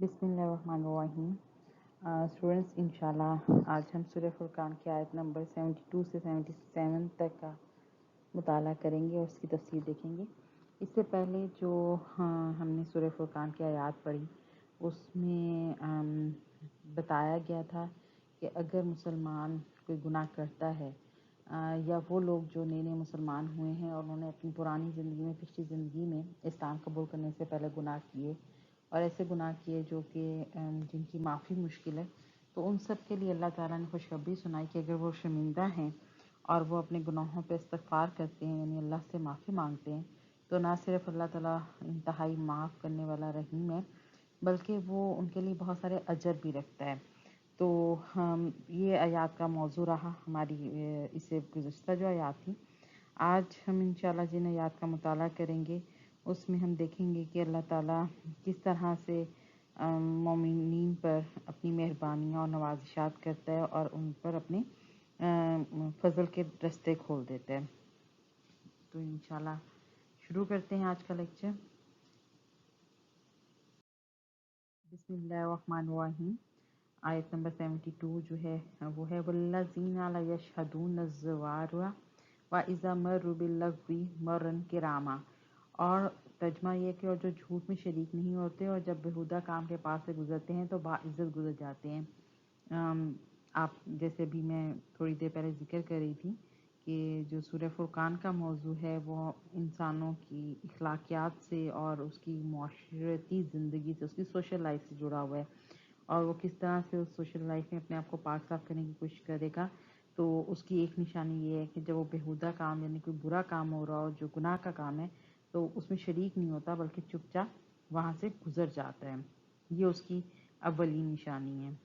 बिस्मिल्लाहिर्रहमानिर्रहीम। स्टूडेंट्स, इंशाल्लाह आज हम सूरह फुरकान की आयत नंबर 72 से 77 तक का मुताला करेंगे और उसकी तफसीर देखेंगे। इससे पहले जो हमने सूरह फुरकान की आयत पढ़ी उसमें बताया गया था कि अगर मुसलमान कोई गुनाह करता है या वो लोग जो नए नए मुसलमान हुए हैं और उन्होंने अपनी पुरानी ज़िंदगी में पिछली ज़िंदगी में इस्लाम कबूल करने से पहले गुनाह किए और ऐसे गुनाह किए जो कि जिनकी माफ़ी मुश्किल है, तो उन सब के लिए अल्लाह ताला ने खुशखबरी सुनाई कि अगर वो शर्मिंदा हैं और वो अपने गुनाहों पे इस्तग़फ़ार करते हैं, यानी अल्लाह से माफ़ी मांगते हैं, तो ना सिर्फ अल्लाह ताला इंतहाई माफ़ करने वाला रहीम है, बल्कि वो उनके लिए बहुत सारे अजर भी रखता है। तो हम ये आयत का मौजू रहा हमारी इससे गुज़श्ता जो आयत थी। आज हम इंशाल्लाह जिन आयत का मुताला करेंगे उसमें हम देखेंगे कि अल्लाह ताला किस तरह से मोमिनीन पर अपनी मेहरबानियाँ और नवाज़िशात करता है और उन पर अपने फ़ज़ल के रस्ते खोल देता है। तो इंशाल्लाह शुरू करते हैं आज का लेक्चर। बिस्मिल्लाहिर्रहमानिर्रहीम। आयत नंबर 72 जो है वो है वल्लज़ीना ला यशहदून ज़वारा व इज़ा मर्रू बिल्लग़वी मर्रन किरामा। और तर्जमा ये कि और जो झूठ में शरीक नहीं होते और जब बेहुदा काम के पास से गुजरते हैं तो बाइज़्ज़त गुजर जाते हैं। आप जैसे भी मैं थोड़ी देर पहले जिक्र कर रही थी कि जो सूरह फुरकान का मौजू है वो इंसानों की इखलाकियात से और उसकी मुआशरती ज़िंदगी से, उसकी सोशल लाइफ से जुड़ा हुआ है और वो किस तरह से उस सोशल लाइफ में अपने आप को पाक साफ करने की कोशिश करेगा। तो उसकी एक निशानी ये है कि जब वो बेहुदा काम यानी कोई बुरा काम हो रहा हो, जो गुनाह का काम है, तो उसमें शरीक नहीं होता बल्कि चुपचाप वहाँ से गुजर जाता है। ये उसकी अव्वली निशानी है।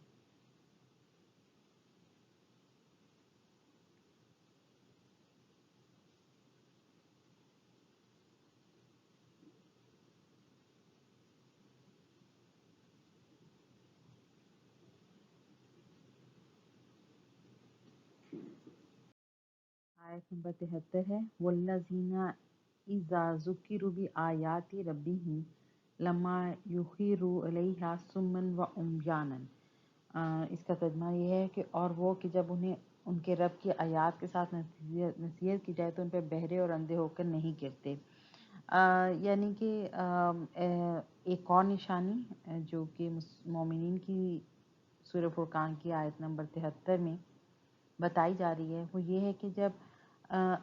आयत नंबर 73 है वल्लज़ीना इज़ा ज़ुकिरू बि आयाति रब्बिहिम लम्मा युखिरू अलैहा सुम्मन व उम्यानन। इसका तर्जुमा ये है कि और वो कि जब उन्हें उनके रब की आयात के साथ नसीहत की जाए तो उन पर बहरे और अंधे होकर नहीं गिरते। यानी कि एक और निशानी जो कि मोमिनीन की सूरह फुरकान की आयत नंबर 73 में बताई जा रही है वो ये है कि जब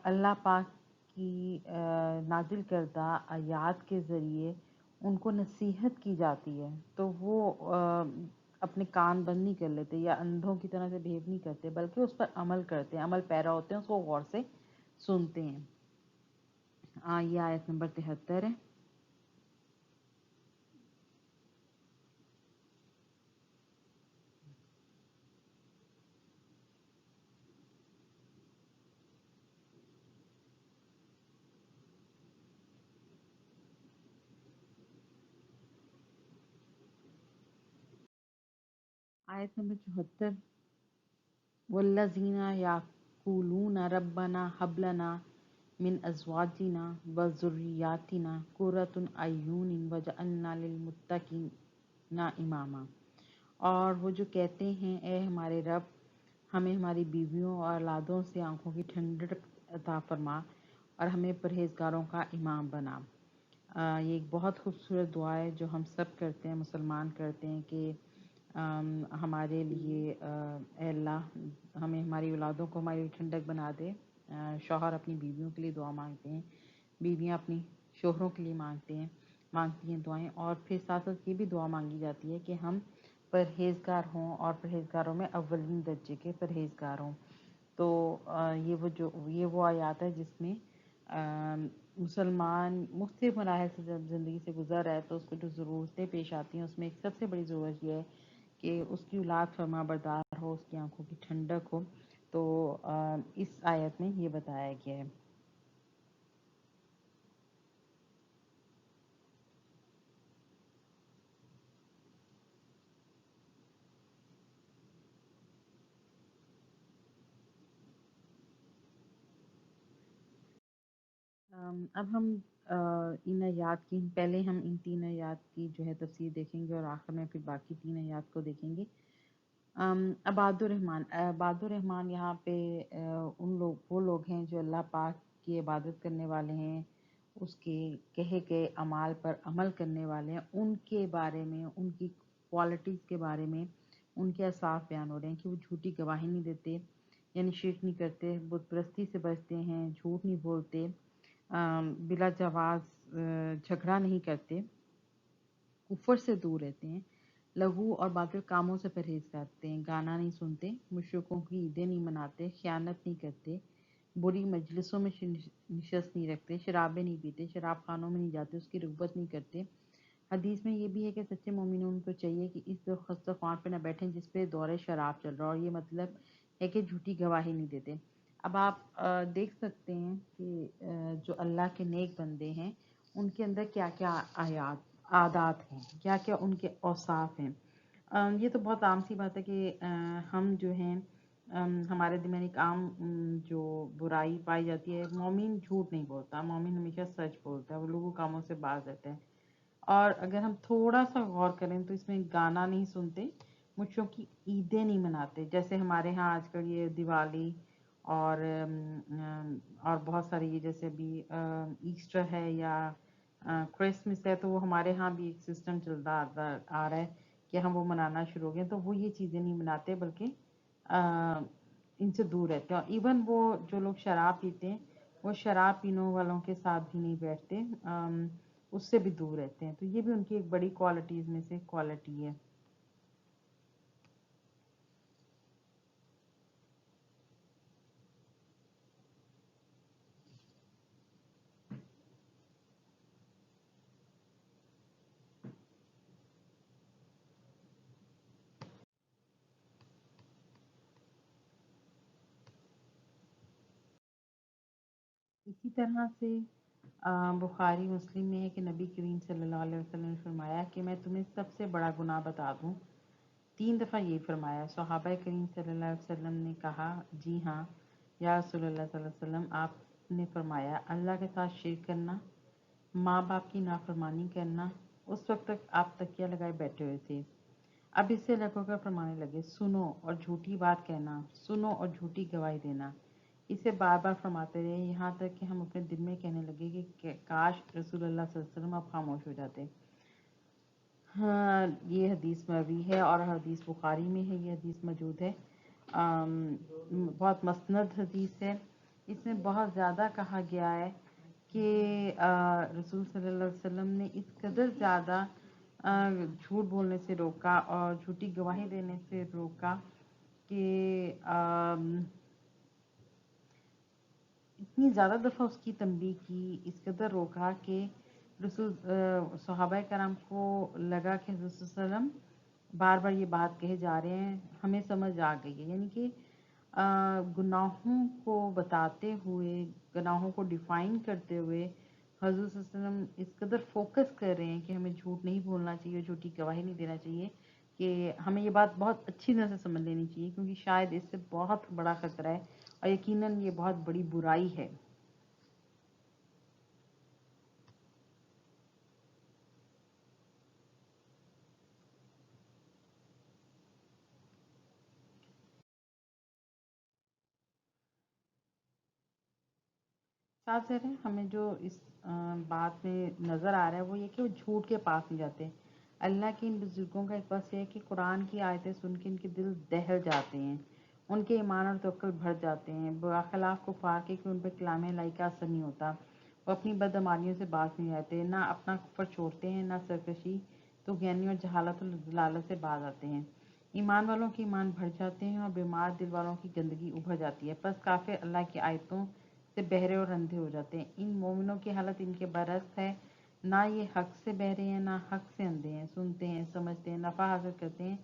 अल्लाह पाक की नाजिल करदा आयात के ज़रिए उनको नसीहत की जाती है तो वो अपने कान बंद नहीं कर लेते या अंधों की तरह से बिहेव नहीं करते, बल्कि उस पर अमल करते हैं, अमल पैरा होते हैं, उसको गौर से सुनते हैं। ये आयत नंबर 73 है। आयत नंबर 74 वल्लज़ीना याक़ूलूना रब्बना हब लना मिन अज़वाजिना व ज़ुर्रिय्यातिना क़ुर्रतु अय्युनिन वजअलना लिलमुत्तक़ीना इमामा। और वो जो कहते हैं ए हमारे रब, हमें हमारी बीवियों और औलादों से आंखों की ठंडक अता फरमा और हमें परहेजगारों का इमाम बना। ये एक बहुत खूबसूरत दुआ है जो हम सब करते हैं, मुसलमान करते हैं कि हमारे लिए ए अल्लाह हमें हमारी औलादों को हमारी ठंडक बना दे। शौहर अपनी बीवियों के लिए दुआ मांगते हैं, बीवियां अपनी शोहरों के लिए मांगती हैं दुआएं, और फिर साथ साथ ये भी दुआ मांगी जाती है कि हम परहेजगार हों और परहेजगारों में अव्वलीन दर्जे के परहेजगार हों। तो ये वो आयत है जिसमें मुसलमान मुख्तलिफ मराहिल से जब ज़िंदगी से गुजर रहा है तो उसको जो ज़रूरतें पेश आती हैं उसमें एक सबसे बड़ी ज़रूरत यह है कि उसकी औलाद फरमाबरदार हो, उसकी आंखों की ठंडक हो। तो इस आयत में ये बताया गया है। अब हम ان آیات کی پہلے ہم ان 3 آیات کی جو ہے تفسیر دیکھیں گے اور آخر میں پھر باقی 3 آیات کو دیکھیں گے۔ عباد الرحمن یہاں پہ وہ لوگ ہیں جو اللہ پاک کی عبادت کرنے والے ہیں، اس کے کہے گئے اعمال پر عمل کرنے والے ہیں، ان کے بارے میں، ان کی کوالٹیز کے بارے میں ان کے اوصاف بیان ہو رہے ہیں کہ وہ جھوٹی گواہی نہیں دیتے، یعنی شرک نہیں کرتے، بت پرستی سے بچتے ہیں، جھوٹ نہیں بولتے، بلا جواز جھگڑا نہیں کرتے، کفر سے دور رہتے ہیں، لغو اور باطل کاموں سے پرہیز کرتے ہیں، گانا نہیں سنتے، مشرکوں کی عیدیں نہیں مناتے، خیانت نہیں کرتے، بری مجلسوں میں نشست نہیں رکھتے، شرابیں نہیں پیتے، شراب خانوں میں نہیں جاتے، اس کی رغبت نہیں کرتے۔ حدیث میں یہ بھی ہے کہ سچے مومنون کو چاہیے کہ اس دسترخوان پہ نہ بیٹھیں جس پہ دور شراب چل رہا، اور یہ مطلب ہے کہ جھوٹی گواہی نہیں دیتے۔ اب آپ دیکھ سکتے ہیں کہ جو اللہ کے نیک بندے ہیں ان کے اندر کیا کیا عادات ہیں، کیا کیا ان کے اوصاف ہیں۔ یہ تو بہت عام سی بات ہے کہ ہم جو ہیں ہمارے دل میں ایک عام جو برائی پائی جاتی ہے، مومن جھوٹ نہیں بولتا، مومن ہمیشہ سچ بولتا ہے، وہ لوگوں کاموں سے باز رہتا ہے۔ اور اگر ہم تھوڑا سا غور کریں تو اس میں گانا نہیں سنتے، مجھوں کی عیدیں نہیں مناتے، جیسے ہمارے ہاں آج کل یہ دیوالی اور اور بہت ساری یہ جیسے ابھی ایسٹر ہے یا کرسمس ہے، تو وہ ہمارے ہاں بھی ایک سسٹم چلتا آ رہا ہے کہ ہم وہ منانا شروع ہو گئے، تو وہ یہ چیزیں نہیں مناتے بلکہ ان سے دور رہتے ہیں۔ اور ایون وہ جو لوگ شراب پیتے ہیں وہ شراب پینوں والوں کے ساتھ بھی نہیں بیٹھتے، اس سے بھی دور رہتے ہیں، تو یہ بھی ان کی ایک بڑی کوالٹیز میں سے کوالٹی ہے۔ اسی طرح سے بخاری مسلم میں ہے کہ نبی کریم صلی اللہ علیہ وسلم نے فرمایا کہ میں تمہیں سب سے بڑا گناہ بتا دوں۔ 3 دفعہ یہ فرمایا۔ صحابہ کریم صلی اللہ علیہ وسلم نے کہا جی ہاں یا رسول اللہ صلی اللہ علیہ وسلم۔ آپ نے فرمایا اللہ کے ساتھ شرک کرنا، ماں باپ کی نافرمانی کرنا۔ اس وقت تک آپ تکیہ لگائے بیٹھے ہوئے تھے، اب اس سے لگ کر فرمانے لگے سنو اور جھوٹی بات کہنا، سنو اور جھوٹی گواہی دینا۔ اسے بار بار فرماتے رہے، یہاں تک کہ ہم اپنے دل میں کہنے لگے کہ کاش رسول اللہ صلی اللہ علیہ وسلم اب خاموش ہو جاتے۔ ہاں، یہ حدیث مروی ہے اور حدیث بخاری میں ہے، یہ حدیث موجود ہے، بہت مسند حدیث ہے۔ اس میں بہت زیادہ کہا گیا ہے کہ رسول صلی اللہ علیہ وسلم نے اس قدر زیادہ جھوٹ بولنے سے روکا اور جھوٹی گواہی دینے سے روکا کہ اتنی زیادہ دفعہ اس کی تنبیہ کی، اس قدر روکا کہ رسول صحابہ کرام کو لگا کہ حضرت صلی اللہ علیہ وسلم بار بار یہ بات کہے جا رہے ہیں، ہمیں سمجھ آ گئی ہے، یعنی کہ گناہوں کو بتاتے ہوئے، گناہوں کو ڈیفائن کرتے ہوئے حضرت صلی اللہ علیہ وسلم اس قدر فوکس کر رہے ہیں کہ ہمیں جھوٹ نہیں بولنا چاہیے، جھوٹی گواہی نہیں دینا چاہیے، کہ ہمیں یہ بات بہت اچھی طرح سے سمجھ لینی چاہیے، کیونکہ شاید اس سے بہت بڑا خطرہ ہے اور یقیناً یہ بہت بڑی برائی ہے۔ ساتھ ظاہر ہے ہمیں جو اس بات میں نظر آ رہا ہے وہ یہ کہ وہ جھوٹ کے پاس نہیں جاتے۔ اللہ کے ان بزرگوں کا ایک بس یہ ہے کہ قرآن کی آیتیں سن کے ان کے دل دہل جاتے ہیں، ان کے ایمان اور توکل بھر جاتے ہیں، برخلاف کفار کے کہ ان پہ کلام الہی کا اثر نہیں ہوتا، وہ اپنی بدعمالیوں سے باز نہیں آتے، نہ اپنا کفر چھوڑتے ہیں، نہ سرکشی طغیانی اور جہالت اور ضلالت سے باز آتے ہیں۔ ایمان والوں کے ایمان بڑھ جاتے ہیں اور بیمار دل والوں کی گندگی ابھر جاتی ہے، پس کافر اللہ کی آیتوں سے بہرے اور اندھے ہو جاتے ہیں۔ ان مومنوں کی حالت ان کے برعکس ہے، نہ یہ حق سے بہرے ہیں نہ حق سے اندھے ہیں، سنتے ہیں، سمجھتے ہیں، نفع حاصل کرتے ہیں،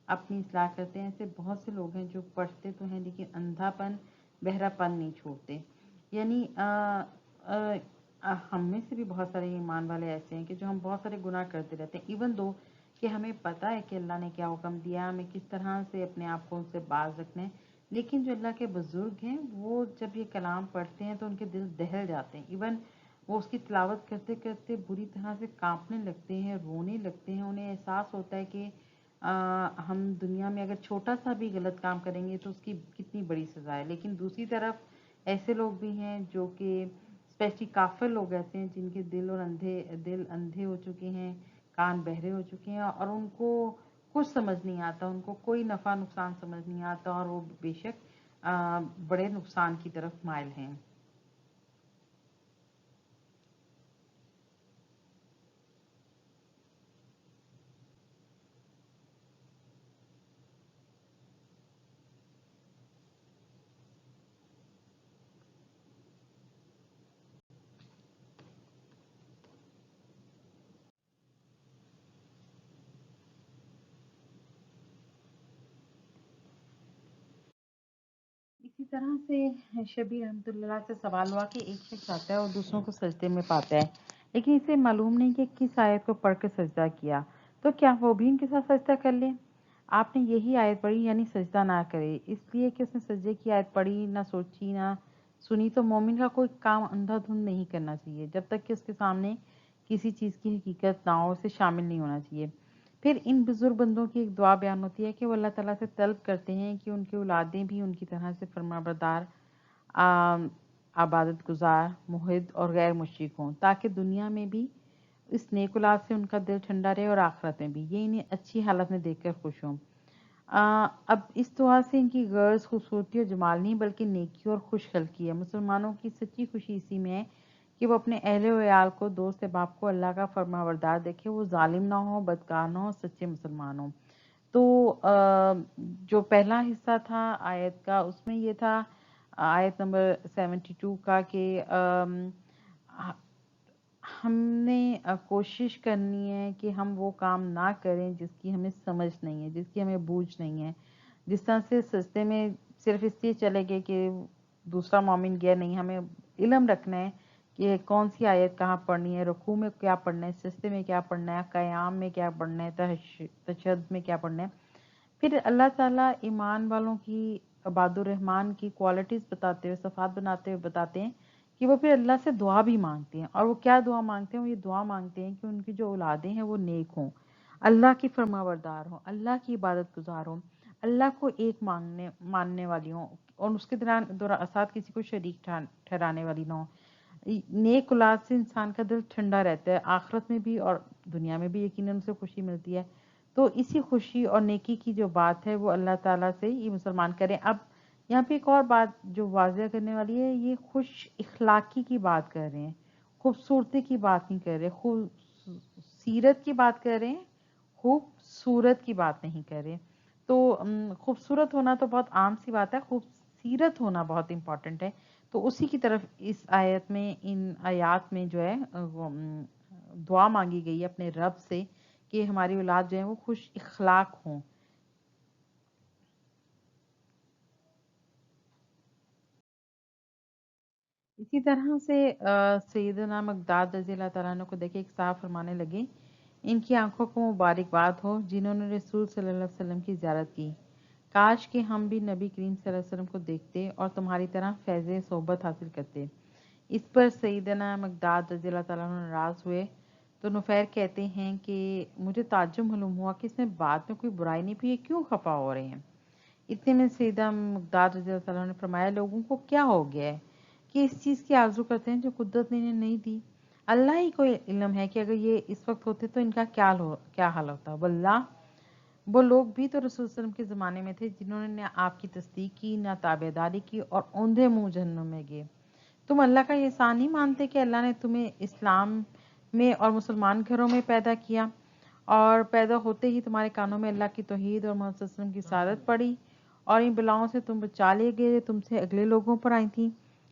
اپنی اصلاح کرتے ہیں۔ ایسے بہت سے لوگ ہیں جو پڑھتے تو ہیں لیکن اندھا پن، بہرا پن نہیں چھوڑتے۔ یعنی ہم میں سے بھی بہت سارے ایمان والے ایسے ہیں کہ جو ہم بہت سارے گناہ کرتے رہتے ہیں، ایون دو کہ ہمیں پتہ ہے کہ اللہ نے کیا حکم دیا، ہمیں کس طرح سے اپنے آپ کو ان سے باز رکھنا ہے، لیکن جو اللہ کے بزرگ ہیں وہ جب یہ کلام پڑھتے ہیں تو ان کے دل دہل جاتے ہیں۔ ایون وہ اس کی تلاوت کرتے کرتے بری طرح سے کانپنے لگتے ہیں، رونے لگتے ہیں، انہیں احساس ہوتا ہے کہ ہم دنیا میں اگر چھوٹا سا بھی غلط کام کریں گے تو اس کی کتنی بڑی سزا ہے۔ لیکن دوسری طرف ایسے لوگ بھی ہیں جو کہ اسپیشلی کافر لوگ ایسے ہیں جن کے دل اندھے ہو چکے ہیں، کان بہرے ہو چکے ہیں، اور ان کو کچھ سمجھ نہیں آتا، ان کو کوئی نفع نقصان سمجھ نہیں آتا، اور وہ بے شک بڑے نقصان کی طرف مائل ہیں۔ اسی طرح سے شبیر رحمۃ اللہ سے سوال ہوا کہ ایک شخص آتا ہے اور دوسروں کو سجدے میں پاتا ہے، لیکن اسے معلوم نہیں کہ کس آیت کو پڑھ کر سجدہ کیا، تو کیا وہ بھی ان کے ساتھ سجدہ کر لے؟ آپ نے یہی آیت پڑھی یعنی سجدہ نہ کرے، اس لیے کہ اس نے سجدے کی آیت پڑھی، نہ سوچی نہ سنی، تو مومن کا کوئی کام اندھا دھند نہیں کرنا چاہیے جب تک کہ اس کے سامنے کسی چیز کی حقیقت نہ ہو، اسے شامل نہیں ہونا چاہیے۔ پھر ان بزرگ بندوں کی ایک دعا بیان ہوتی ہے کہ وہ اللہ تعالیٰ سے طلب کرتے ہیں کہ ان کی اولادیں بھی ان کی طرح سے فرمانبردار، عبادت گزار، محب اور غیر مشرک ہوں، تاکہ دنیا میں بھی اس نیک اولاد سے ان کا دل ٹھنڈا رہے اور آخرت میں بھی یہ انہیں اچھی حالت میں دیکھ کر خوش ہوں۔ اب اس دعا سے ان کی غرض خوبصورتی اور جمال نہیں بلکہ نیکی اور خوش خلقی ہے۔ مسلمانوں کی سچی خوشی اسی میں ہے کہ وہ اپنے اہل و عیال کو، دوست احباب کو اللہ کا فرمانبردار دیکھے، وہ ظالم نہ ہو، بدکار نہ ہو، سچے مسلمان ہوں۔ تو جو پہلا حصہ تھا آیت کا اس میں یہ تھا آیت نمبر 72 کا کہ ہم نے کوشش کرنی ہے کہ ہم وہ کام نہ کریں جس کی ہمیں سمجھ نہیں ہے، جس کی ہمیں بوجھ نہیں ہے۔ جس طرح سے سجدے میں صرف اس لیے چلے گئے کہ دوسرا مومن گیا، نہیں، ہمیں علم رکھنا ہے کہ کون سی آیت کہاں پڑھنی ہے، رکوع میں کیا پڑھنا ہے، سجدے میں کیا پڑھنا ہے، قیام میں کیا پڑھنا ہے، تشہد میں کیا پڑھنا ہے۔ پھر اللہ تعالیٰ ایمان والوں کی، عباد الرحمن کی کوالٹیز بتاتے ہوئے، صفات بناتے ہوئے بتاتے ہیں کہ وہ پھر اللہ سے دعا بھی مانگتے ہیں، اور وہ کیا دعا مانگتے ہیں؟ وہ یہ دعا مانگتے ہیں کہ ان کی جو اولادیں ہیں وہ نیک ہوں، اللہ کی فرمانبردار ہوں، اللہ کی عبادت گزار ہوں، اللہ کو ایک ماننے والی ہوں، اور اس کے ساتھ کسی کو شریک ٹھہرانے والی نہ ہوں۔ نیک اولاد سے انسان کا دل ٹھنڈا رہتا ہے، آخرت میں بھی اور دنیا میں بھی یقیناً اسے خوشی ملتی ہے۔ تو اسی خوشی اور نیکی کی جو بات ہے وہ اللہ تعالیٰ سے یہ مسلمان کریں۔ اب یہاں پہ ایک اور بات جو واضح کرنے والی ہے، یہ خوش اخلاقی کی بات کر رہے ہیں، خوبصورتی کی بات نہیں کر رہے، خوب سیرت کی بات کر رہے ہیں، خوبصورت کی بات نہیں کر رہے۔ تو خوبصورت ہونا تو بہت عام سی بات ہے، خوب سیرت ہونا بہت امپورٹنٹ ہے۔ تو اسی کی طرف اس آیت میں، ان آیات میں جو ہے دعا مانگی گئی ہے اپنے رب سے کہ ہماری اولاد جو ہے وہ خوش اخلاق ہوں۔ اسی طرح سے سیدنا مقداد رضی اللہ تعالیٰ عنہ کو دیکھے ایک صاحب فرمانے لگے، ان کی آنکھوں کو مبارکباد ہو جنہوں نے رسول صلی اللہ علیہ وسلم کی زیارت کی، کاش کہ ہم بھی نبی کریم صلی اللہ علیہ وسلم کو دیکھتے اور تمہاری طرح فیض صحبت حاصل کرتے۔ اس پر سیدنا مقداد رضی اللہ تعالیٰ عنہ ناراض ہوئے، تو نفیر کہتے ہیں کہ مجھے تعجب معلوم ہوا کہ اس میں بات میں کوئی برائی نہیں، پھر یہ کیوں خفا ہو رہے ہیں؟ اتنے میں سیدہ مقداد رضی اللہ تعالیٰ نے فرمایا، لوگوں کو کیا ہو گیا ہے کہ اس چیز کی آرزو کرتے ہیں جو قدرت نے انہیں نہیں دی؟ اللہ ہی کو علم ہے کہ اگر یہ اس وقت ہوتے تو ان کا کیا حال ہوتا۔ واللہ وہ لوگ بھی تو رسول صلی اللہ علیہ وسلم کے زمانے میں تھے جنہوں نے نہ آپ کی تصدیق کی، نہ تابعداری کی، اور اوندھے منہ جہنم میں گئے۔ تم اللہ کا احسان نہیں مانتے کہ اللہ نے تمہیں اسلام میں اور مسلمان گھروں میں پیدا کیا، اور پیدا ہوتے ہی تمہارے کانوں میں اللہ کی توحید اور محمد صلی اللہ علیہ وسلم کی سعادت پڑی، اور ان بلاؤں سے تم بچا لیے گئے تم سے اگلے لوگوں پر آئی تھیں۔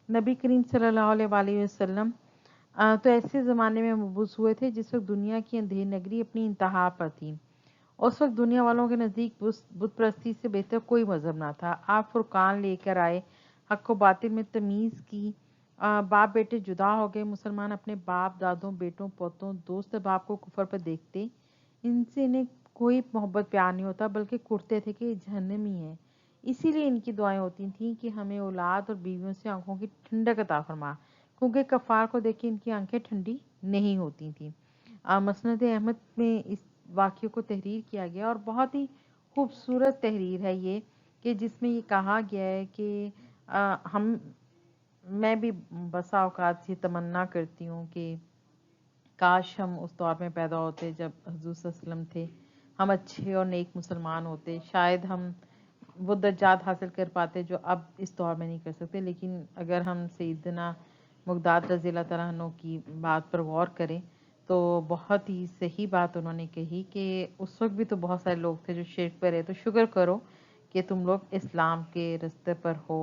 نبی کریم صلی اللہ علیہ وآلہ وسلم تو ایسے زمانے میں مبعوث ہوئے تھے جس وقت دنیا کی اندھیر نگری اپنی انتہا پر تھی۔ اس وقت دنیا والوں کے نزدیک بت پرستی سے بہتر کوئی مذہب نہ تھا۔ آپ فرقان لے کر آئے، حق و باطل میں تمیز کی، باپ بیٹے جدا ہو گئے، مسلمان اپنے باپ دادوں بیٹوں پوتوں دوست باپ کو کفر پر دیکھتے، ان سے انہیں کوئی محبت پیار نہیں ہوتا بلکہ کرتے تھے کہ یہ جہنمی ہے۔ اسی لیے ان کی دعائیں ہوتی تھیں کہ ہمیں اولاد اور بیویوں سے آنکھوں کی ٹھنڈک عطا فرما، क्योंकि कफ़ार को देख के इनकी आंखें ठंडी नहीं होती थी। मसनद अहमद में इस वाक़ये को तहरीर किया गया और बहुत ही खूबसूरत तहरीर है ये, कि जिसमें ये कहा गया है कि मैं भी बसा औकात ये तमन्ना करती हूँ कि काश हम उस दौर में पैदा होते जब हुज़ूर सल्लल्लाहु अलैहि वसल्लम थे, हम अच्छे और नेक मुसलमान होते, शायद हम वो दर्जात हासिल कर पाते जो अब इस दौर में नहीं कर सकते। लेकिन अगर हम सैयदना मुक़दाद रज़ी अल्लाह तआला अन्हु की बात पर गौर करें तो बहुत ही सही बात उन्होंने कही कि उस वक्त भी तो बहुत सारे लोग थे जो शिर्क पर है, तो शुक्र करो कि तुम लोग इस्लाम के रास्ते पर हो,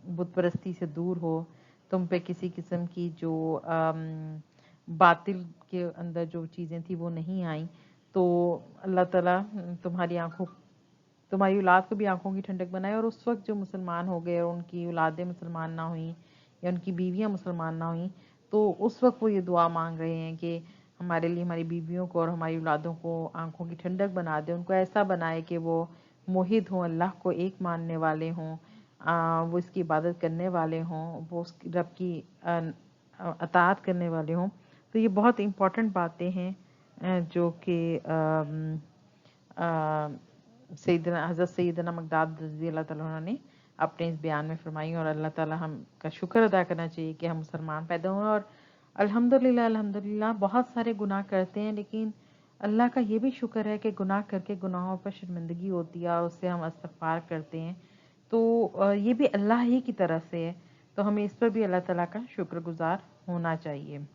बुत परस्ती से दूर हो, तुम पे किसी किस्म की जो बातिल के अंदर जो चीज़ें थी वो नहीं आई। तो अल्लाह ताला तुम्हारी आंखों, तुम्हारी औलाद को भी आंखों की ठंडक बनाए। और उस वक्त जो मुसलमान हो गए और उनकी औलादें मुसलमान ना हुई या उनकी बीवियां मुसलमान ना हुई, तो उस वक्त वो ये दुआ मांग रहे हैं कि हमारे लिए हमारी बीवियों को और हमारी औलादों को आंखों की ठंडक बना दे, उनको ऐसा बनाए कि वो मोहिद हों, अल्लाह को एक मानने वाले हों, वो इसकी इबादत करने वाले हों, वो उसकी रब की अताअत करने वाले हों। तो ये बहुत इम्पॉर्टेंट बातें हैं जो कि सैयदना हज़रत सैयदना मक़दाद रज़ी अल्लाह तआला अन्हु ने अपने इस बयान में फरमाई। और अल्लाह ताला हम का शुक्र अदा करना चाहिए कि हम मुसलमान पैदा हुए। और अल्हम्दुलिल्लाह अल्हम्दुलिल्लाह बहुत सारे गुनाह करते हैं, लेकिन अल्लाह का ये भी शुक्र है कि गुनाह करके गुनाहों पर शर्मिंदगी होती है और उससे हम इस्तिग़फ़ार करते हैं। तो ये भी अल्लाह ही की तरफ से है, तो हमें इस पर भी अल्लाह ताला का शुक्रगुज़ार होना चाहिए।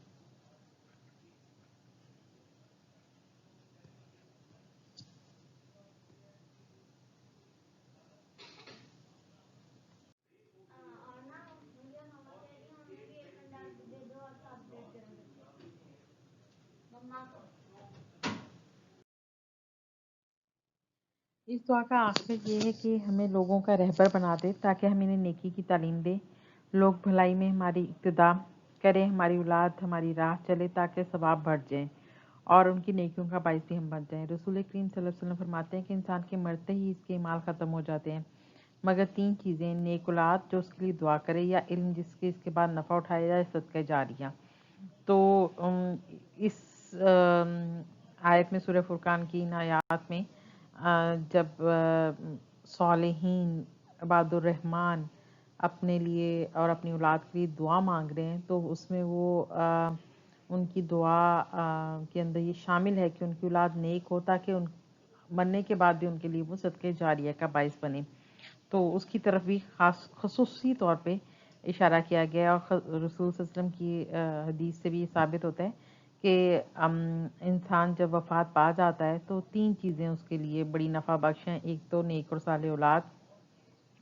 इस दुआ का आखिर ये है कि हमें लोगों का रहबर बना दे ताकि हम इन्हें नेकी की तालीम दें, लोग भलाई में हमारी इक्तिदा करें, हमारी औलाद हमारी राह चले ताकि सवाब बढ़ जाए और उनकी नेकियों का बाइस भी हम बन जाएं। रसूल करीम सल्लल्लाहु अलैहि वसल्लम फरमाते हैं कि इंसान के मरते ही इसके माल ख़त्म हो जाते हैं मगर तीन चीज़ें, नेक औलाद जो उसके लिए दुआ करे, या इल्म जिसके इसके बाद नफ़ा उठाया जाए, सदका जारिया। तो इस आयत में सूरह फुरकान की इन आयात में जब सालिहीन इबादुर रहमान अपने लिए और अपनी औलाद के लिए दुआ मांग रहे हैं, तो उसमें वो उनकी दुआ के अंदर ये शामिल है कि उनकी औलाद नेक हो ताकि उन मरने के बाद भी उनके लिए वो सदक़े जारिया का बाइस बने। तो उसकी तरफ भी ख़ुसूसी तौर पे इशारा किया गया है। और रसूल सल्लल्लाहु अलैहि वसल्लम की हदीस से भी ये साबित होता है कि इंसान जब वफ़ात पा जाता है तो तीन चीज़ें उसके लिए बड़ी नफ़ा बख्श हैं। एक तो नेक और साले औलाद,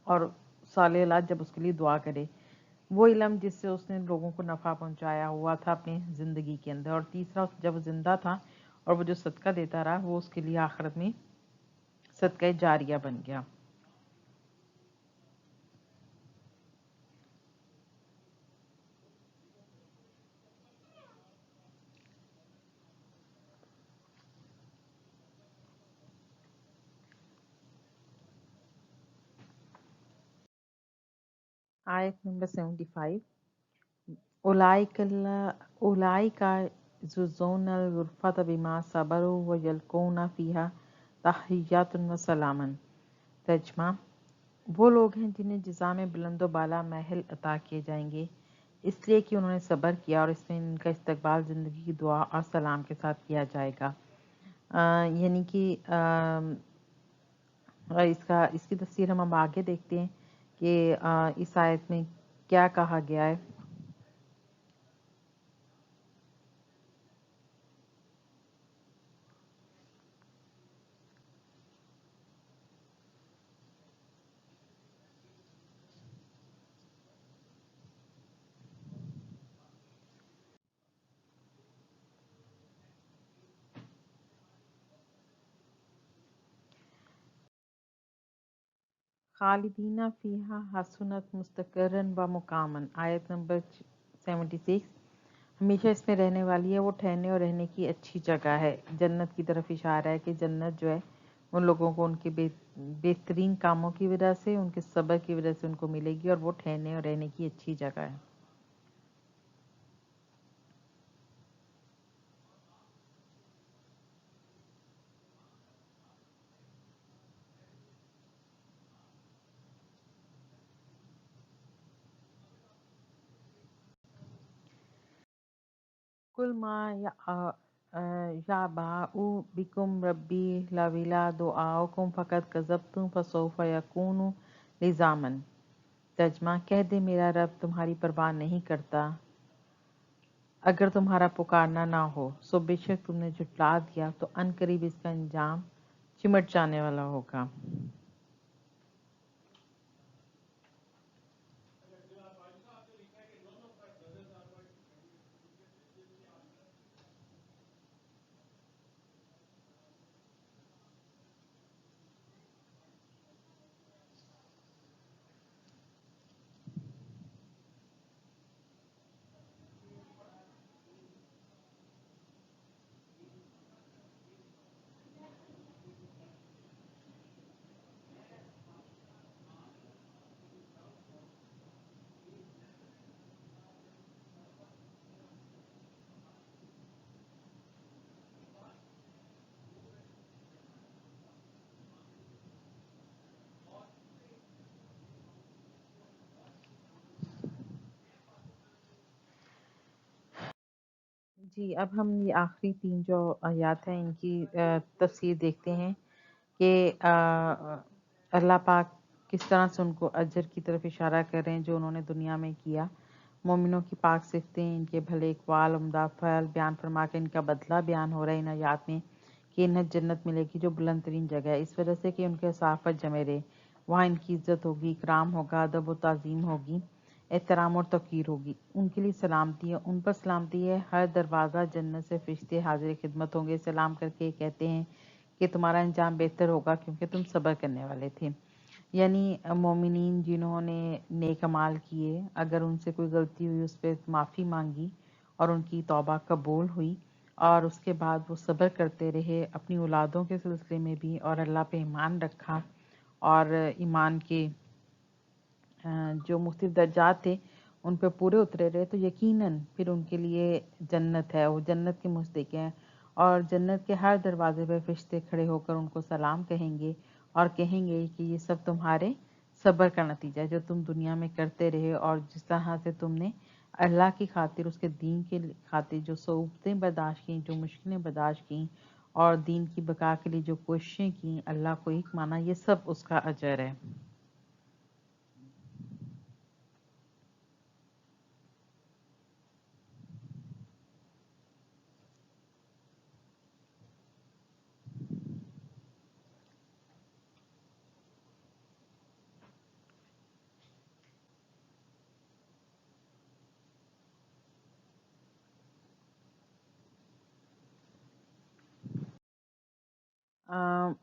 और साले औलाद जब उसके लिए दुआ करे, वो इल्म जिससे उसने लोगों को नफ़ा पहुंचाया हुआ था अपनी ज़िंदगी के अंदर, और तीसरा जब वो ज़िंदा था और वो जो सदका देता रहा वो उसके लिए आखिरत में सदका जारिया बन गया। आयत नंबर 75, उलाइका जुज़ौनल गुरफ़त बिमा सबरु व यल्कौना फ़ीहा तहिय्यतुन व सलामन। तर्जुमा, वो लोग हैं जिन्हें जज़ा में बुलंद बाला महल अता किए जाएंगे इसलिए कि उन्होंने सब्र किया, और इसमें इनका इस्तकबाल ज़िंदगी की दुआ और सलाम के साथ किया जाएगा। यानी कि इसकी तफसीर हम अब आगे देखते हैं कि इस आयत में क्या कहा गया है। खालिदीना फ़ीहा हसनत मुस्तक़र्रन व मुकामन। आयत नंबर 76, हमेशा इसमें रहने वाली है, वो ठहरने और रहने की अच्छी जगह है। जन्नत की तरफ इशारा है कि जन्नत जो है उन लोगों को उनके बेहतरीन कामों की वजह से, उनके सब्र की वजह से उनको मिलेगी, और वो ठहरने और रहने की अच्छी जगह है। कुल मा या बाउ बिकुम रब्बी लाविला दुआओकुम फ़क़द कज़बतुम फ़सौफ़ यकूनु लिज़ामन। तर्जमा, कह दे मेरा रब तुम्हारी परवाह नहीं करता अगर तुम्हारा पुकारना ना हो, सो बेशक तुमने झुटला दिया तो अनकरीब इसका अंजाम चिमट जाने वाला होगा। जी, अब हम ये आखिरी 3 जो आयत हैं इनकी तफसीर देखते हैं कि अल्लाह पाक किस तरह से उनको अजर की तरफ इशारा कर रहे हैं जो उन्होंने दुनिया में किया। मोमिनों की पाक सिफ़तें, इनके भले इक़बाल, उम्दा फ़अल बयान फरमा के इनका बदला बयान हो रहा है इन आयत में कि इन्हें जन्नत मिलेगी जो बुलंद तरीन जगह है, इस वजह से कि उनके साफ़त जमे रहे। वहाँ इनकी इज़्ज़त होगी, इकराम होगा, अदब व ताज़ीम होगी, एहतराम और तौक़ीर होगी। उनके लिए सलामती है, उन पर सलामती है। हर दरवाज़ा जन्नत से फ़रिश्ते हाज़िर खिदमत होंगे, सलाम करके कहते हैं कि तुम्हारा अंजाम बेहतर होगा क्योंकि तुम सब्र करने वाले थे। यानी मोमिनीन जिन्होंने नेक अमाल किए, अगर उनसे कोई गलती हुई उस पर माफ़ी मांगी और उनकी तौबा कबूल हुई और उसके बाद वो सब्र करते रहे अपनी औलादों के सिलसिले में भी और अल्लाह पे ईमान रखा और ईमान के जो मुख्तलिफ दर्जात थे उन पे पूरे उतरे रहे, तो यकीनन फिर उनके लिए जन्नत है, वो जन्नत के मुस्तहिक़ हैं और जन्नत के हर दरवाजे पे फ़रिश्ते खड़े होकर उनको सलाम कहेंगे और कहेंगे कि ये सब तुम्हारे सब्र का नतीजा है जो तुम दुनिया में करते रहे और जिस तरह से तुमने अल्लाह की खातिर, उसके दीन के खातिर जो सऊबतें बर्दाश्त की, जो मुश्किलें बर्दाश्त की और दीन की बका के लिए जो कोशिशें की, अल्लाह को एक माना, ये सब उसका अजर है।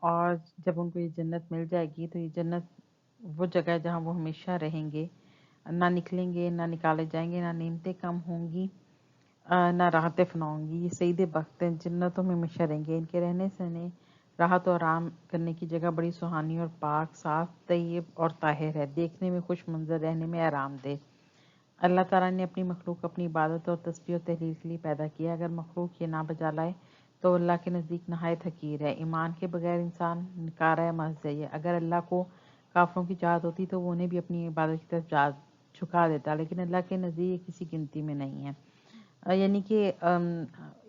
और जब उनको ये जन्नत मिल जाएगी तो ये जन्नत वो जगह है जहाँ वो हमेशा रहेंगे, ना निकलेंगे, ना निकाले जाएंगे, ना नेमतें कम होंगी, ना राहतें फना होंगी। ये सईद बख्त हैं, जन्नतों में हमेशा रहेंगे। इनके रहने सहने, राहत और आराम करने की जगह बड़ी सुहानी और पाक, साफ, तय्यब और ताहिर है, देखने में खुश मंजर, रहने में आरामदेह। अल्लाह ताला ने अपनी मखलूक अपनी इबादत और तस्बीह और तहलील के लिए पैदा किया। अगर मखलूक ये ना बजा लाए तो अल्लाह के नज़दीक नहायत हकीर है। ईमान के बगैर इंसान नकारा है, महज़ है। अगर अल्लाह को काफिरों की चाहत होती तो वो उन्हें भी अपनी इबादत की तरफ झुका देता, लेकिन अल्लाह के नज़दीक ये किसी गिनती में नहीं है। यानी कि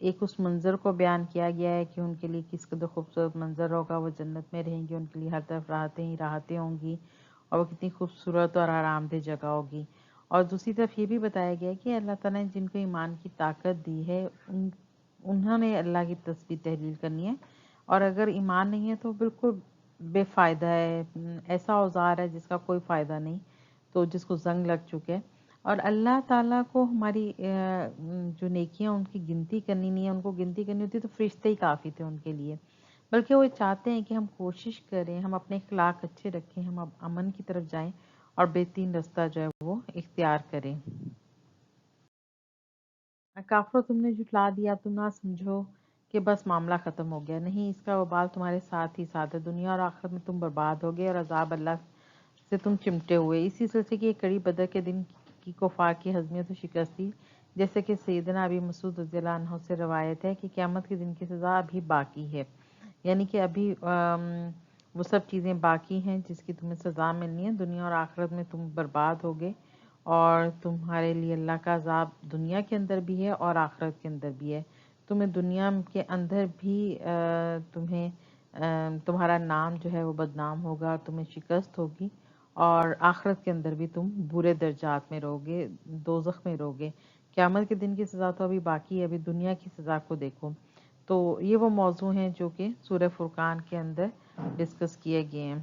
एक उस मंज़र को बयान किया गया है कि उनके लिए किस कदर खूबसूरत मंज़र होगा, वो जन्नत में रहेंगे, उनके लिए हर तरफ राहतें ही राहतें होंगी और वो कितनी खूबसूरत और आरामदेह जगह होगी। और दूसरी तरफ ये भी बताया गया है कि अल्लाह ताला ने जिनको ईमान की ताकत दी है उन्होंने अल्लाह की तस्बीह तहलील करनी है, और अगर ईमान नहीं है तो बिल्कुल बेफ़ायदा है। ऐसा औजार है जिसका कोई फ़ायदा नहीं, तो जिसको जंग लग चुके हैं। और अल्लाह ताला को हमारी जो नेकियां उनकी गिनती करनी नहीं है, उनको गिनती करनी होती तो फरिश्ते ही काफ़ी थे उनके लिए। बल्कि वो चाहते हैं कि हम कोशिश करें, हम अपने अखलाक अच्छे रखें, हम अब अमन की तरफ जाएं और बेहतरीन रास्ता जो है वो इख्तियार करें। काफिरों, तुमने झुठला दिया, तुम ना समझो कि बस मामला ख़त्म हो गया। नहीं, इसका वबाल तुम्हारे साथ ही साथ है, दुनिया और आखिरत में तुम बर्बाद हो गए और अजाब अल्लाह से तुम चिमटे हुए। इसी सिलसिले की एक कड़ी बदर के दिन की कुफार की हज़मियत और शिकस्ती, जैसे कि सैयदना अबी मसूद रज़ियल्लाहु अन्हु से रवायत है कि क़यामत के दिन की सज़ा अभी बाकी है। यानी कि अभी वो सब चीज़ें बाकी हैं जिसकी तुम्हें सज़ा मिलनी है। दुनिया और आखिरत में तुम बर्बाद हो गए اور تمہارے لیے اللہ کا عذاب دنیا کے اندر بھی ہے اور آخرت کے اندر بھی ہے. تمہیں دنیا کے اندر بھی تمہیں تمہارا نام جو ہے وہ بدنام ہوگا، تمہیں شکست ہوگی، اور آخرت کے اندر بھی تم برے درجات میں رہو گے، دوزخ میں رہو گے. قیامت کے دن کی سزا تو ابھی باقی ہے، ابھی دنیا کی سزا کو دیکھو. تو یہ وہ موضوع ہیں جو کہ سورہ فرقان کے اندر ڈسکس کیے گئے ہیں.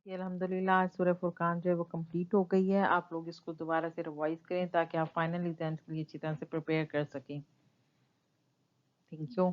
الحمدللہ آج سورہ فرقان جو ہے وہ کمپلیٹ ہو گئی ہے. آپ لوگ اس کو دوبارہ سے ریوائز کریں تاکہ آپ فائنل ایگزامس کے لیے اچھی طرح سے پریپیئر کر سکیں. Thank you.